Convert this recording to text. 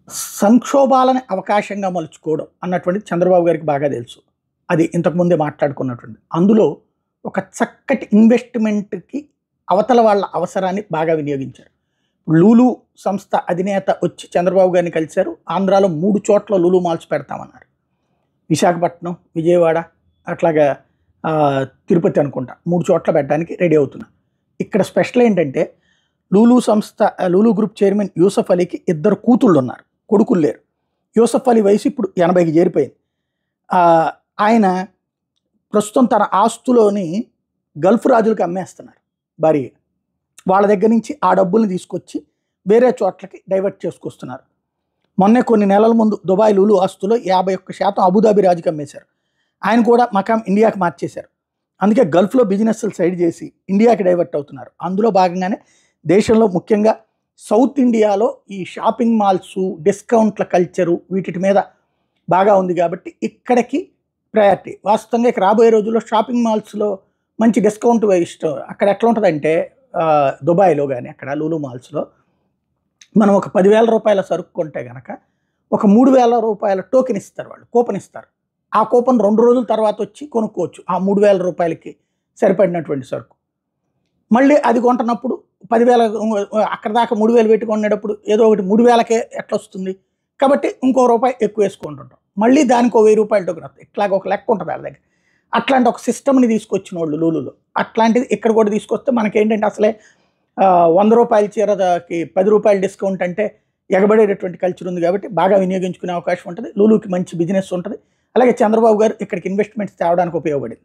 సంక్షోభాలని అవకాశంగా మలుచుకోవడం అన్నటువంటిది చంద్రబాబు గారికి బాగా తెలుసు. అది ఇంతకుముందే మాట్లాడుకున్నటువంటిది. అందులో ఒక చక్కటి ఇన్వెస్ట్‌మెంట్‌కి అవతల వాళ్ళ అవసరాన్ని బాగా వినియోగించారు. లూలు సంస్థ అధినేత వచ్చి చంద్రబాబు గారిని కలిశారు. ఆంధ్రాలో 3 చోట్ల లూలు మాల్స్ పెడతామన్నారు. విశాఖపట్నం, విజయవాడ అట్లాగా తిరుపతి అనుకుంటా 3 చోట్ల పెట్టడానికి రెడీ అవుతున్నారు. ఇక్కడ స్పెషల్ ఏంటంటే లూలు గ్రూప్ చైర్మన్ యూసఫ్ అలీకి 2 కూతుళ్ళు ఉన్నారు. కొడుకులు లేరు. యూసఫ్ అలీ వయసు ఇప్పుడు 80కి చేరిపోయింది. ఆయన ప్రస్తుతం తన ఆస్తులోని గల్ఫ్ రాజులకు అమ్మేస్తున్నారు భారీగా. వాళ్ళ దగ్గర నుంచి ఆ డబ్బుల్ని తీసుకొచ్చి వేరే చోట్లకి డైవర్ట్ చేసుకొస్తున్నారు. మొన్నే కొన్ని నెలల ముందు దుబాయ్ లూలు ఆస్తులో 51% అబుదాబి రాజుకి అమ్మేశారు. ఆయన కూడా మకాం ఇండియాకి మార్చేశారు. అందుకే గల్ఫ్లో బిజినెస్లు సైడ్ చేసి ఇండియాకి డైవర్ట్ అవుతున్నారు. అందులో భాగంగానే దేశంలో ముఖ్యంగా సౌత్ ఇండియాలో ఈ షాపింగ్ మాల్స్, డిస్కౌంట్ల కల్చరు వీటి మీద బాగా ఉంది కాబట్టి ఇక్కడికి ప్రయారిటీ. వాస్తవంగా ఇక రాబోయే రోజుల్లో షాపింగ్ మాల్స్లో మంచి డిస్కౌంట్ ఇష్టం. అక్కడ ఎట్లా ఉంటుందంటే దుబాయ్లో కానీ అక్కడ లూలు మాల్స్లో మనం ఒక 10,000 రూపాయల సరుకు కొంటే కనుక ఒక 3,000 రూపాయల టోకెన్ ఇస్తారు, వాళ్ళు కూపన్ ఇస్తారు. ఆ కూపన్ 2 రోజుల తర్వాత వచ్చి కొనుక్కోవచ్చు ఆ 3,000 రూపాయలకి సరిపడినటువంటి సరుకు. మళ్ళీ అది కొంటున్నప్పుడు 10,000 అక్కడ దాకా 3,000 పెట్టి కొనేటప్పుడు ఏదో ఒకటి 3,000కే ఎట్లా వస్తుంది కాబట్టి ఇంకో రూపాయి ఎక్కువ వేసుకుంటుంటాం. మళ్ళీ దానికి 1,000 రూపాయల టోకెన్ వస్తుంది. ఇట్లాగ ఒక లెక్క ఉంటుంది వాళ్ళ దగ్గర. అట్లాంటి ఒక సిస్టమ్ని తీసుకొచ్చిన వాళ్ళు లూలులో. అట్లాంటిది ఇక్కడ కూడా తీసుకొస్తే మనకేంటంటే అసలే 100 రూపాయల చీరకి 10 రూపాయల డిస్కౌంట్ అంటే ఎగబడేటటువంటి కల్చర్ ఉంది కాబట్టి బాగా వినియోగించుకునే అవకాశం ఉంటుంది. లూలుకి మంచి బిజినెస్ ఉంటుంది. అలాగే చంద్రబాబు గారు ఇక్కడికి ఇన్వెస్ట్మెంట్స్ తేవడానికి ఉపయోగపడింది.